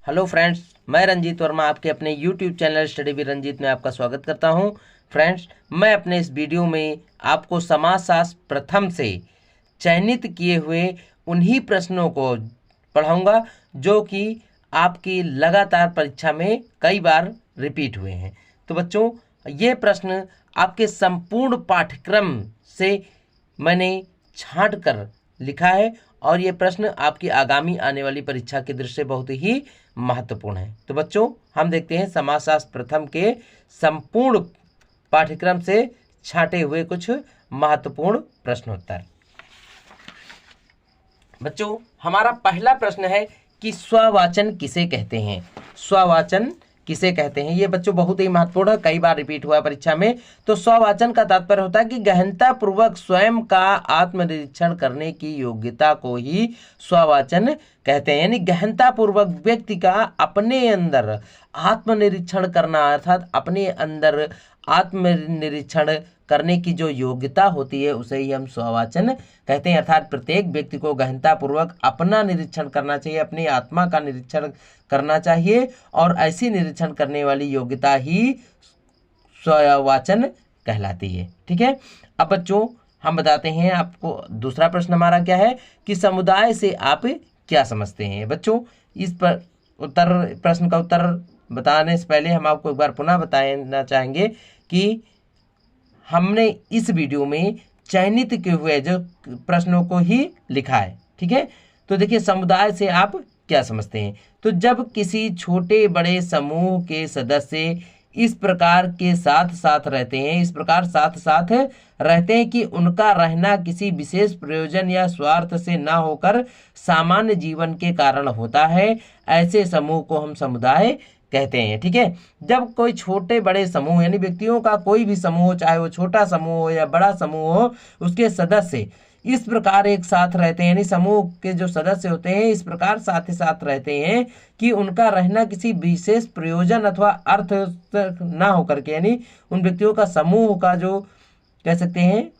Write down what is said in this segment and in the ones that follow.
Hello friends, मैं रंजीत वर्मा आपके अपने YouTube channel study with Ranjit में आपका स्वागत करता हूं। फ्रेंड्स, मैं अपने इस वीडियो में आपको समाजशास्त्र प्रथम से चयनित किए हुए उन्हीं प्रश्नों को पढ़ाऊंगा जो कि आपकी लगातार परीक्षा में कई बार रिपीट हुए हैं। तो बच्चों, ये प्रश्न आपके संपूर्ण पाठ्यक्रम से मैंने छांट कर लिखा है और ये प्रश्न आपकी आगामी आने वाली परीक्षा की दृष्टि से बहुत ही महत्वपूर्ण है। तो बच्चों, हम देखते हैं समाजशास्त्र प्रथम के संपूर्ण पाठ्यक्रम से छांटे हुए कुछ महत्वपूर्ण प्रश्नोत्तर। बच्चों, हमारा पहला प्रश्न है कि स्ववाचन किसे कहते हैं। स्ववाचन किसे कहते हैं, ये बच्चों बहुत ही महत्वपूर्ण है, कई बार रिपीट हुआ है परीक्षा में। तो स्ववाचन का तात्पर्य होता है कि गहनता पूर्वक स्वयं का आत्मनिरीक्षण करने की योग्यता को ही स्ववाचन कहते हैं। यानी गहनता पूर्वक व्यक्ति का अपने अंदर आत्मनिरीक्षण करना, अर्थात अपने अंदर आत्मनिरीक्षण करने की जो योग्यता होती है उसे ही हम स्ववाचन कहते हैं। अर्थात प्रत्येक व्यक्ति को गहनता पूर्वक अपना निरीक्षण करना चाहिए, अपनी आत्मा का निरीक्षण करना चाहिए और ऐसी निरीक्षण करने वाली योग्यता ही स्ववाचन कहलाती है। ठीक है, अब बच्चों हम बताते हैं आपको दूसरा प्रश्न हमारा क्या है कि समुदाय से आप क्या समझते हैं। बच्चों, इस पर प्रश्न का उत्तर बताने से पहले हम आपको एक बार पुनः बताना चाहेंगे कि हमने इस वीडियो में चयनित किए हुए जो प्रश्नों को ही लिखा है। ठीक है, तो देखिए, समुदाय से आप क्या समझते हैं। तो जब किसी छोटे बड़े समूह के सदस्य इस प्रकार के साथ साथ रहते हैं, इस प्रकार साथ साथ रहते हैं कि उनका रहना किसी विशेष प्रयोजन या स्वार्थ से न होकर सामान्य जीवन के कारण होता है, ऐसे समूह को हम समुदाय कहते हैं। ठीक है, जब कोई छोटे बड़े समूह यानी व्यक्तियों का कोई भी समूह हो, चाहे वो छोटा समूह हो या बड़ा समूह हो, उसके सदस्य इस प्रकार एक साथ रहते हैं, यानी समूह के जो सदस्य होते हैं इस प्रकार साथ ही साथ रहते हैं कि उनका रहना किसी विशेष प्रयोजन अथवा अर्थ ना होकर के, यानी उन व्यक्तियों का समूह का जो कह सकते हैं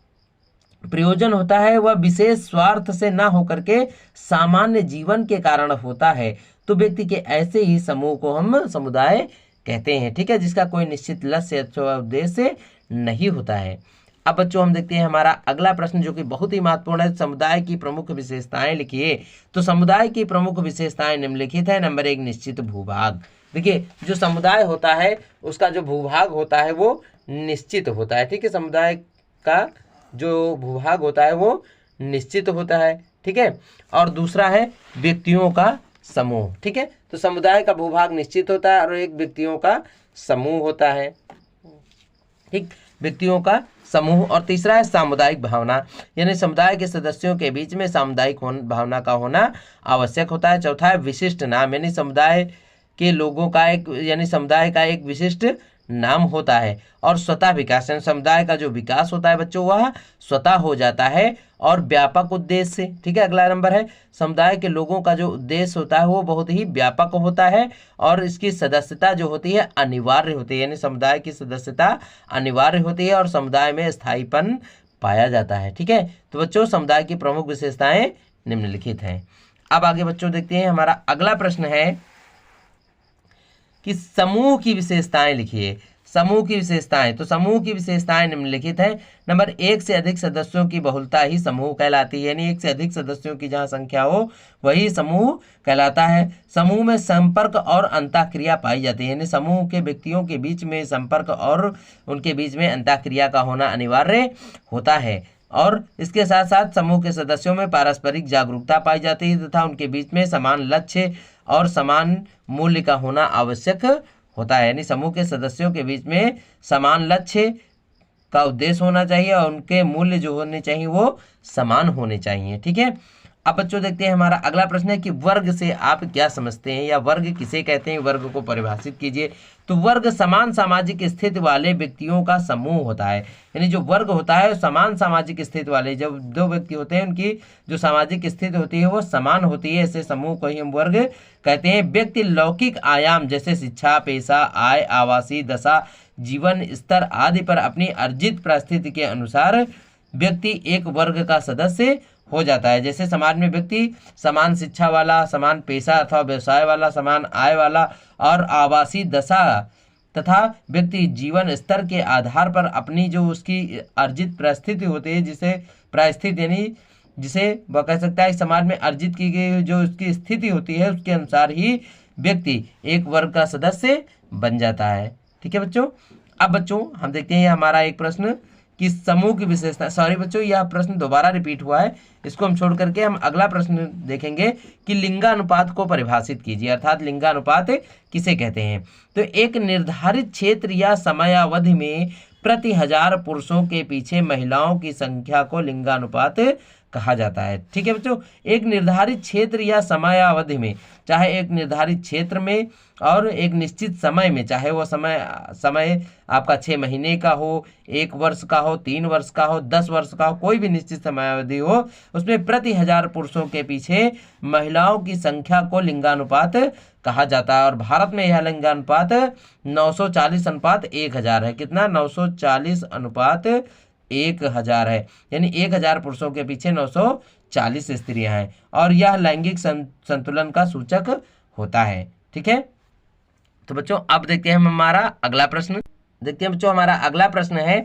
प्रयोजन होता है वह विशेष स्वार्थ से ना होकर के सामान्य जीवन के कारण होता है। तो व्यक्ति के ऐसे ही समूह को हम समुदाय कहते हैं। ठीक है, जिसका कोई निश्चित लक्ष्य अथवा उद्देश्य नहीं होता है। अब बच्चों हम देखते हैं हमारा अगला प्रश्न जो कि बहुत ही महत्वपूर्ण है, समुदाय की प्रमुख विशेषताएं लिखिए। तो समुदाय की प्रमुख विशेषताएं निम्नलिखित है। नंबर 1, निश्चित भूभाग। देखिए, जो समुदाय होता है उसका जो भूभाग होता है वो निश्चित होता है। ठीक है, समुदाय का जो भूभाग होता है वो निश्चित होता है। ठीक है, और दूसरा है व्यक्तियों का समूह। ठीक है, तो समुदाय का भूभाग निश्चित होता है और एक व्यक्तियों का समूह होता है। ठीक, व्यक्तियों का समूह। और तीसरा है सामुदायिक भावना, यानी समुदाय के सदस्यों के बीच में सामुदायिक भावना का होना आवश्यक होता है। चौथा है विशिष्ट नाम, यानी समुदाय के लोगों का एक यानी समुदाय का एक विशिष्ट नाम होता है। और स्वतः विकास, यानी समुदाय का जो विकास होता है बच्चों वह स्वतः हो जाता है और व्यापक उद्देश्य से। ठीक है, अगला नंबर है समुदाय के लोगों का जो उद्देश्य होता है वो बहुत ही व्यापक होता है और इसकी सदस्यता जो होती है अनिवार्य होती है, यानी समुदाय की सदस्यता अनिवार्य होती है और समुदाय में स्थायीपन पाया जाता है। ठीक है, तो बच्चों समुदाय की प्रमुख विशेषताएं निम्नलिखित हैं। अब आगे बच्चों देखते हैं हमारा अगला प्रश्न है कि समूह की विशेषताएं लिखिए। समूह की विशेषताएं, तो समूह की विशेषताएं निम्नलिखित हैं। नंबर 1, से अधिक सदस्यों की बहुलता ही समूह कहलाती है, यानी एक से अधिक सदस्यों की जहां संख्या हो वही समूह कहलाता है। समूह में संपर्क और अंतःक्रिया पाई जाती है, यानी समूह के व्यक्तियों के बीच में संपर्क और उनके बीच में अंतःक्रिया का होना अनिवार्य होता है। और इसके साथ साथ समूह के सदस्यों में पारस्परिक जागरूकता पाई जाती है तथा उनके बीच में समान लक्ष्य और समान मूल्य का होना आवश्यक होता है, यानी समूह के सदस्यों के बीच में समान लक्ष्य का उद्देश्य होना चाहिए और उनके मूल्य जो होने चाहिए वो समान होने चाहिए। ठीक है, अब बच्चों देखते हैं हमारा अगला प्रश्न है कि वर्ग से आप क्या समझते हैं या वर्ग किसे कहते हैं, वर्ग को परिभाषित कीजिए। तो वर्ग समान सामाजिक स्थिति वाले व्यक्तियों का समूह होता है, यानी जो वर्ग होता है समान सामाजिक स्थिति वाले जब दो व्यक्ति होते हैं उनकी जो सामाजिक स्थिति होती है वो समान होती है, ऐसे समूह को ही हम वर्ग कहते हैं। व्यक्ति लौकिक आयाम जैसे शिक्षा, पेशा, आय, आवासीय दशा, जीवन स्तर आदि पर अपनी अर्जित परिस्थिति के अनुसार व्यक्ति एक वर्ग का सदस्य हो जाता है। जैसे समाज में व्यक्ति समान शिक्षा वाला, समान पेशा अथवा व्यवसाय वाला, समान आय वाला और आवासीय दशा तथा व्यक्ति जीवन स्तर के आधार पर अपनी जो उसकी अर्जित परिस्थिति होती है, जिसे परिस्थिति यानी जिसे वह कह सकता है समाज में अर्जित की गई जो उसकी स्थिति होती है उसके अनुसार ही व्यक्ति एक वर्ग का सदस्य बन जाता है। ठीक है बच्चों। अब बच्चों हम देखते हैं हमारा एक प्रश्न कि समूह की विशेषता, सॉरी बच्चों यह प्रश्न दोबारा रिपीट हुआ है, इसको हम छोड़ करके हम अगला प्रश्न देखेंगे कि लिंगानुपात को परिभाषित कीजिए, अर्थात लिंगानुपात किसे कहते हैं। तो एक निर्धारित क्षेत्र या समयावधि में प्रति 1000 पुरुषों के पीछे महिलाओं की संख्या को लिंगानुपात कहा जाता है। ठीक है बच्चों, एक निर्धारित क्षेत्र या समयावधि में, चाहे एक निर्धारित क्षेत्र में और एक निश्चित समय में, चाहे वो समय आपका 6 महीने का हो, 1 वर्ष का हो, 3 वर्ष का हो, 10 वर्ष का हो, कोई भी निश्चित समयावधि हो, उसमें प्रति 1000 पुरुषों के पीछे महिलाओं की संख्या को लिंगानुपात कहा जाता है। और भारत में यह लिंगानुपात 940:1000 है। कितना? 940:1000 है, यानी 1000 पुरुषों के पीछे 940 स्त्रियां हैं और यह लैंगिक संतुलन का सूचक होता है। ठीक है, तो बच्चों अब देखते हैं हम हमारा अगला प्रश्न। देखते हैं बच्चों हमारा अगला प्रश्न है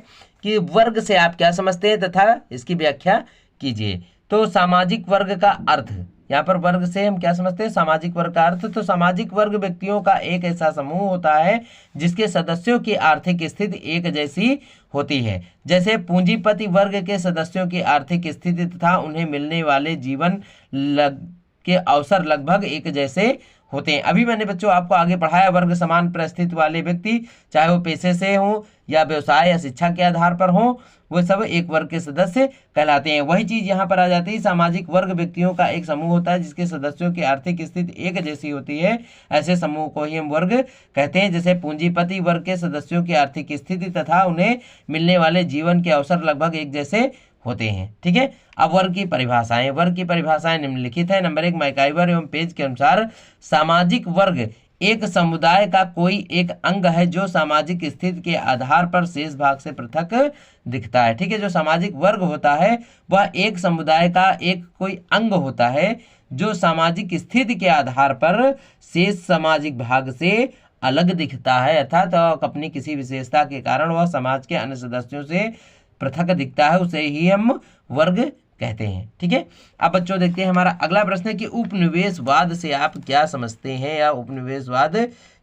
कि वर्ग से आप क्या समझते हैं तथा इसकी व्याख्या कीजिए। तो सामाजिक वर्ग का अर्थ, यहाँ पर वर्ग से हम क्या समझते हैं? सामाजिक वर्ग का अर्थ। तो सामाजिक वर्ग व्यक्तियों का एक ऐसा समूह होता है जिसके सदस्यों की आर्थिक स्थिति एक जैसी होती है। जैसे पूंजीपति वर्ग के सदस्यों की आर्थिक स्थिति तथा उन्हें मिलने वाले जीवन के अवसर लगभग एक जैसे होते हैं। अभी मैंने बच्चों आपको आगे पढ़ाया, वर्ग समान परिस्थिति वाले व्यक्ति, चाहे वो पेशे से हो या व्यवसाय या शिक्षा के आधार पर हो, वो सब एक वर्ग के सदस्य कहलाते हैं। वही चीज यहाँ पर आ जाती है, सामाजिक वर्ग व्यक्तियों का एक समूह होता है जिसके सदस्यों की आर्थिक स्थिति एक जैसी होती है। ऐसे समूह को ही हम वर्ग कहते हैं। जैसे पूंजीपति वर्ग के सदस्यों की आर्थिक स्थिति तथा उन्हें मिलने वाले जीवन के अवसर लगभग एक जैसे होते हैं। ठीक है, अब वर्ग की परिभाषाएं। वर्ग की परिभाषाएं निम्नलिखित है। नंबर 1, मैकाइवर एवं पेज के अनुसार सामाजिक वर्ग एक समुदाय का कोई एक अंग है जो सामाजिक स्थिति के आधार पर शेष भाग से पृथक दिखता है। ठीक है, जो सामाजिक वर्ग होता है वह एक समुदाय का एक कोई अंग होता है जो सामाजिक स्थिति के आधार पर शेष सामाजिक भाग से अलग दिखता है, अर्थात अपनी किसी विशेषता के कारण वह समाज के अन्य सदस्यों से पृथक दिखता है, उसे ही हम वर्ग कहते हैं। ठीक है, अब बच्चों देखते हैं हमारा अगला प्रश्न है कि उपनिवेशवाद से आप क्या समझते हैं या उपनिवेशवाद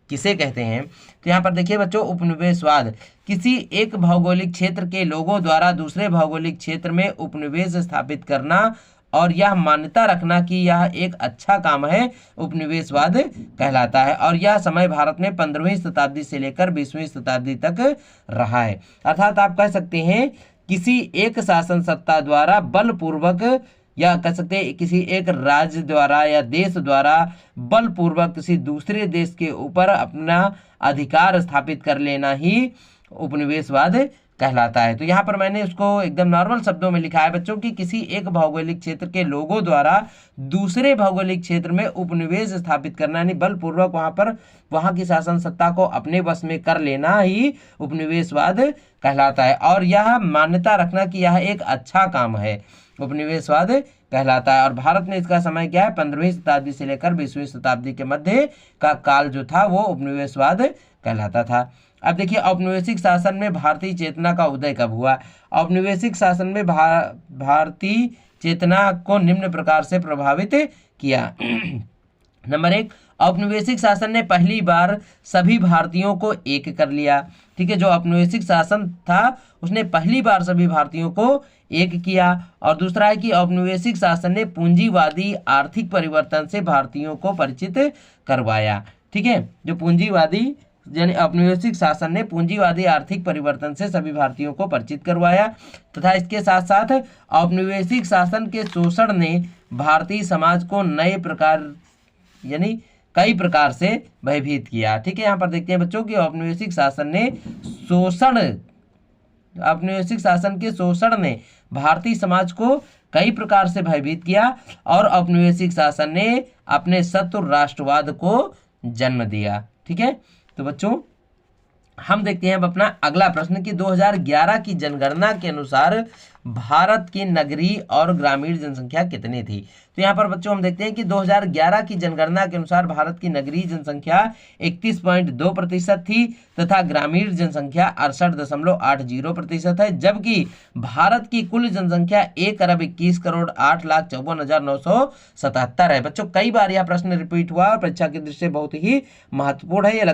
किसे कहते हैं। तो यहाँ पर देखिए बच्चों, उपनिवेशवाद किसी एक भौगोलिक क्षेत्र के लोगों द्वारा दूसरे भौगोलिक क्षेत्र में उपनिवेश स्थापित करना और यह मान्यता रखना कि यह एक अच्छा काम है, उपनिवेशवाद कहलाता है। और यह समय भारत में 15वीं शताब्दी से लेकर 20वीं शताब्दी तक रहा है। अर्थात आप कह सकते हैं किसी एक शासन सत्ता द्वारा बलपूर्वक, या कह सकते हैं किसी एक राज्य द्वारा या देश द्वारा बलपूर्वक किसी दूसरे देश के ऊपर अपना अधिकार स्थापित कर लेना ही उपनिवेशवाद कहलाता है। तो यहाँ पर मैंने उसको एकदम नॉर्मल शब्दों में लिखा है बच्चों कि किसी एक भौगोलिक क्षेत्र के लोगों द्वारा दूसरे भौगोलिक क्षेत्र में उपनिवेश स्थापित करना, यानी बलपूर्वक वहाँ की शासन सत्ता को अपने वश में कर लेना ही उपनिवेशवाद कहलाता है। और यह मान्यता रखना कि यह एक अच्छा काम है, उपनिवेशवाद कहलाता है। और भारत में इसका समय क्या है? 15वीं शताब्दी से लेकर 20वीं शताब्दी के मध्य का काल जो था वो उपनिवेशवाद कहलाता था। अब देखिए, औपनिवेशिक शासन में भारतीय चेतना का उदय कब हुआ? औपनिवेशिक शासन में भारतीय चेतना को निम्न प्रकार से प्रभावित किया। नंबर 1, औपनिवेशिक शासन ने पहली बार सभी भारतीयों को एक कर लिया। ठीक है, जो औपनिवेशिक शासन था उसने पहली बार सभी भारतीयों को एक किया। और दूसरा है कि औपनिवेशिक शासन ने पूंजीवादी आर्थिक परिवर्तन से भारतीयों को परिचित करवाया। ठीक है, जो पूंजीवादी यानी औपनिवेशिक शासन ने पूंजीवादी आर्थिक परिवर्तन से सभी भारतीयों को परिचित करवाया तथा इसके साथ साथ औपनिवेशिक शासन के शोषण ने भारतीय समाज को नए प्रकार यानी कई प्रकार से भयभीत किया। ठीक है, यहाँ पर देखते हैं बच्चों कि औपनिवेशिक शासन के शोषण ने भारतीय समाज को कई प्रकार से भयभीत किया और औपनिवेशिक शासन ने अपने शत्रु राष्ट्रवाद को जन्म दिया। ठीक है, तो बच्चों हम देखते हैं अब अपना अगला प्रश्न कि 2011 की जनगणना के अनुसार भारत की नगरीय और ग्रामीण जनसंख्या कितनी थी। तो यहाँ पर बच्चों हम देखते हैं कि 2011 की जनगणना के अनुसार भारत की नगरीय जनसंख्या 31.2% थी तथा ग्रामीण जनसंख्या 68.80% है, जबकि भारत की कुल जनसंख्या 1,21,08,54,977 है। बच्चों कई बार यह प्रश्न रिपीट हुआ और परीक्षा की दृष्टि से बहुत ही महत्वपूर्ण है, ये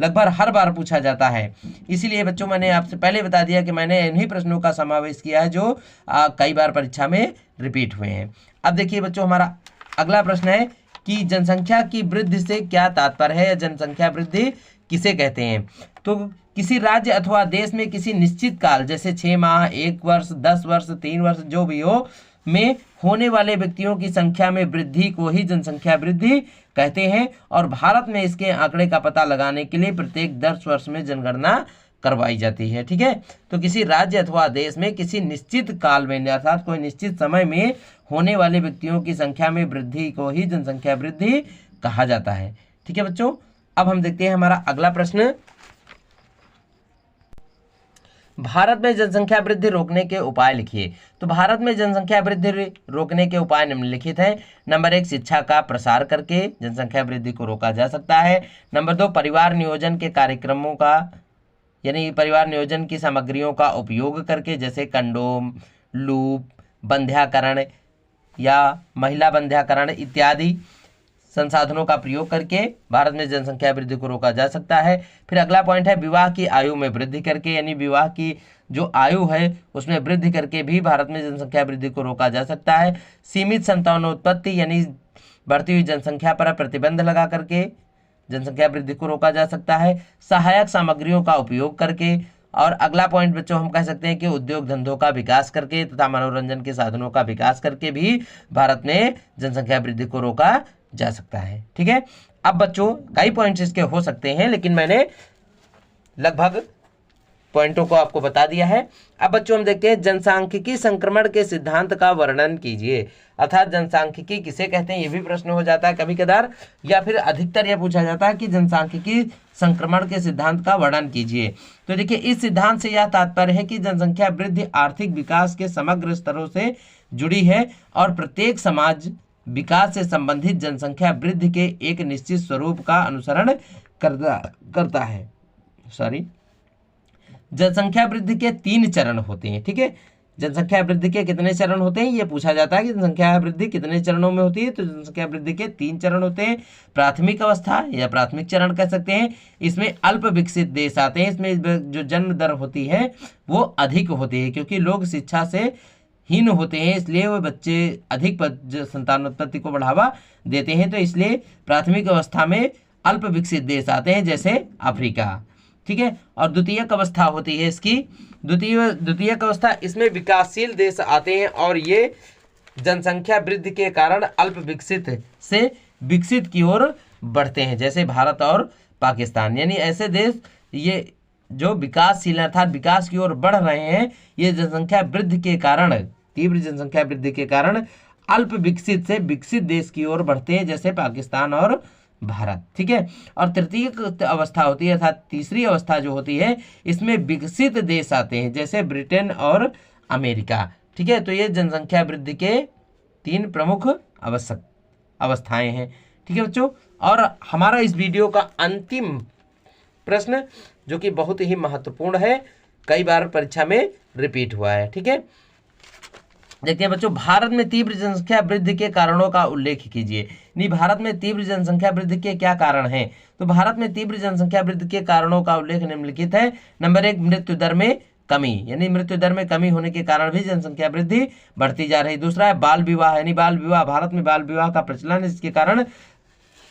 लगभग हर बार पूछा जाता है। इसीलिए बच्चों मैंने आपसे पहले बता दिया कि मैंने इन्हीं प्रश्नों का समावेश किया है जो कई बार परीक्षा में रिपीट हुए हैं। अब देखिए बच्चों हमारा अगला प्रश्न है कि जनसंख्या की वृद्धि से क्या तात्पर्य है या जनसंख्या वृद्धि किसे कहते हैं। तो किसी राज्य अथवा देश में किसी निश्चित काल जैसे 6 माह, 1 वर्ष, 10 वर्ष, 3 वर्ष जो भी हो में होने वाले व्यक्तियों की संख्या में वृद्धि को ही जनसंख्या वृद्धि कहते हैं। और भारत में इसके आंकड़े का पता लगाने के लिए प्रत्येक 10 वर्ष में जनगणना करवाई जाती है। ठीक है, तो किसी राज्य अथवा देश में किसी निश्चित काल में अर्थात कोई निश्चित समय में होने वाले व्यक्तियों की संख्या में वृद्धि को ही जनसंख्या वृद्धि कहा जाता है। ठीक है बच्चों, अब हम देखते हैं हमारा अगला प्रश्न, भारत में जनसंख्या वृद्धि रोकने के उपाय लिखिए। तो भारत में जनसंख्या वृद्धि रोकने के उपाय निम्नलिखित हैं। नंबर 1, शिक्षा का प्रसार करके जनसंख्या वृद्धि को रोका जा सकता है। नंबर 2, परिवार नियोजन के कार्यक्रमों का यानी परिवार नियोजन की सामग्रियों का उपयोग करके जैसे कंडोम, लूप, बंध्याकरण या महिला बंध्याकरण इत्यादि संसाधनों का प्रयोग करके भारत में जनसंख्या वृद्धि को रोका जा सकता है। फिर अगला पॉइंट है विवाह की आयु में वृद्धि करके यानी विवाह की जो आयु है उसमें वृद्धि करके भी भारत में जनसंख्या वृद्धि को रोका जा सकता है। सीमित संतानोत्पत्ति यानी बढ़ती हुई जनसंख्या पर प्रतिबंध लगा करके जनसंख्या वृद्धि को रोका जा सकता है। सहायक सामग्रियों का उपयोग करके। और अगला पॉइंट बच्चों हम कह सकते हैं कि उद्योग धंधों का विकास करके तथा मनोरंजन के साधनों का विकास करके भी भारत में जनसंख्या वृद्धि को रोका जा सकता है। ठीक है, अब बच्चों कई पॉइंट्स इसके हो सकते हैं लेकिन मैंने लगभग पॉइंटों को आपको बता दिया है। अब बच्चों हम देखते हैं जनसांख्यिकी संक्रमण के सिद्धांत का वर्णन कीजिए। अर्थात जनसांख्यिकी किसे कहते हैं ये भी प्रश्न हो जाता है कभी कदार, या फिर अधिकतर यह पूछा जाता है कि जनसांख्यिकी संक्रमण के सिद्धांत का वर्णन कीजिए। तो देखिए इस सिद्धांत से यह तात्पर्य है कि जनसंख्या वृद्धि आर्थिक विकास के समग्र स्तरों से जुड़ी है और प्रत्येक समाज विकास से संबंधित जनसंख्या वृद्धि के एक निश्चित स्वरूप का अनुसरण करता है। जनसंख्या वृद्धि के 3 चरण होते हैं। ठीक है, जनसंख्या वृद्धि के कितने चरण होते हैं ये पूछा जाता है कि जनसंख्या वृद्धि कितने चरणों में होती है। तो जनसंख्या वृद्धि के 3 चरण होते हैं। प्राथमिक अवस्था या प्राथमिक चरण कह सकते हैं, इसमें अल्प विकसित देश आते हैं। इसमें जो जन्म दर होती है वो अधिक होती है क्योंकि लोग शिक्षा से हीन होते हैं, इसलिए वो बच्चे अधिक संतानोत्पत्ति को बढ़ावा देते हैं। तो इसलिए प्राथमिक अवस्था में अल्प विकसित देश आते हैं जैसे अफ्रीका। ठीक है, और द्वितीयक अवस्था होती है इसकी द्वितीयक अवस्था, इसमें विकासशील देश आते हैं और ये जनसंख्या वृद्धि के कारण अल्प विकसित से विकसित की ओर बढ़ते हैं जैसे भारत और पाकिस्तान। यानी ऐसे देश ये जो विकासशील अर्थात विकास की ओर बढ़ रहे हैं ये जनसंख्या वृद्धि के कारण, तीव्र जनसंख्या वृद्धि के कारण अल्प विकसित से विकसित देश की ओर बढ़ते हैं जैसे पाकिस्तान और भारत। ठीक है, और तृतीय अवस्था होती है अर्थात तीसरी अवस्था जो होती है इसमें विकसित देश आते हैं जैसे ब्रिटेन और अमेरिका। ठीक है, तो ये जनसंख्या वृद्धि के 3 प्रमुख अवस्थाएं हैं। ठीक है बच्चों, और हमारा इस वीडियो का अंतिम प्रश्न जो कि बहुत ही महत्वपूर्ण है, कई बार परीक्षा में रिपीट हुआ है। ठीक है, देखते हैं बच्चों, भारत में तीव्र जनसंख्या वृद्धि के कारणों का उल्लेख कीजिए। नहीं, भारत में तीव्र जनसंख्या वृद्धि के क्या कारण हैं। तो भारत में तीव्र जनसंख्या वृद्धि के कारणों का उल्लेख निम्नलिखित है। नंबर 1, मृत्यु दर में कमी, यानी मृत्यु दर में कमी होने के कारण भी जनसंख्या वृद्धि बढ़ती जा रही। दूसरा है बाल विवाह, यानी बाल विवाह, भारत में बाल विवाह का प्रचलन है जिसके कारण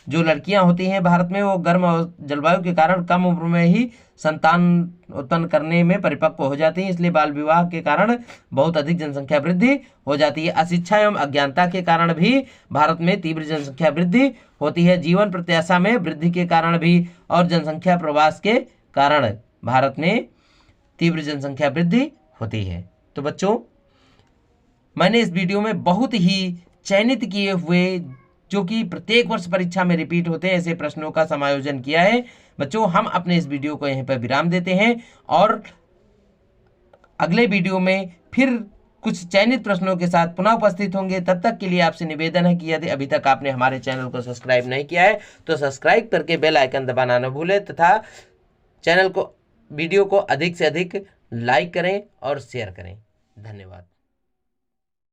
जो लड़कियां होती हैं भारत में वो गर्म जलवायु के कारण कम उम्र में ही संतान उत्पन्न करने में परिपक्व हो जाती हैं, इसलिए बाल विवाह के कारण बहुत अधिक जनसंख्या वृद्धि हो जाती है। अशिक्षा एवं अज्ञानता के कारण भी भारत में तीव्र जनसंख्या वृद्धि होती है। जीवन प्रत्याशा में वृद्धि के कारण भी और जनसंख्या प्रवास के कारण भारत में तीव्र जनसंख्या वृद्धि होती है। तो बच्चों मैंने इस वीडियो में बहुत ही चयनित किए हुए जो कि प्रत्येक वर्ष परीक्षा में रिपीट होते हैं, ऐसे प्रश्नों का समायोजन किया है। बच्चों हम अपने इस वीडियो को यहीं पर विराम देते हैं और अगले वीडियो में फिर कुछ चयनित प्रश्नों के साथ पुनः उपस्थित होंगे। तब तक के लिए आपसे निवेदन है कि यदि अभी तक आपने हमारे चैनल को सब्सक्राइब नहीं किया है तो सब्सक्राइब करके बेल आइकन दबाना न भूलें तथा वीडियो को अधिक से अधिक लाइक करें और शेयर करें। धन्यवाद।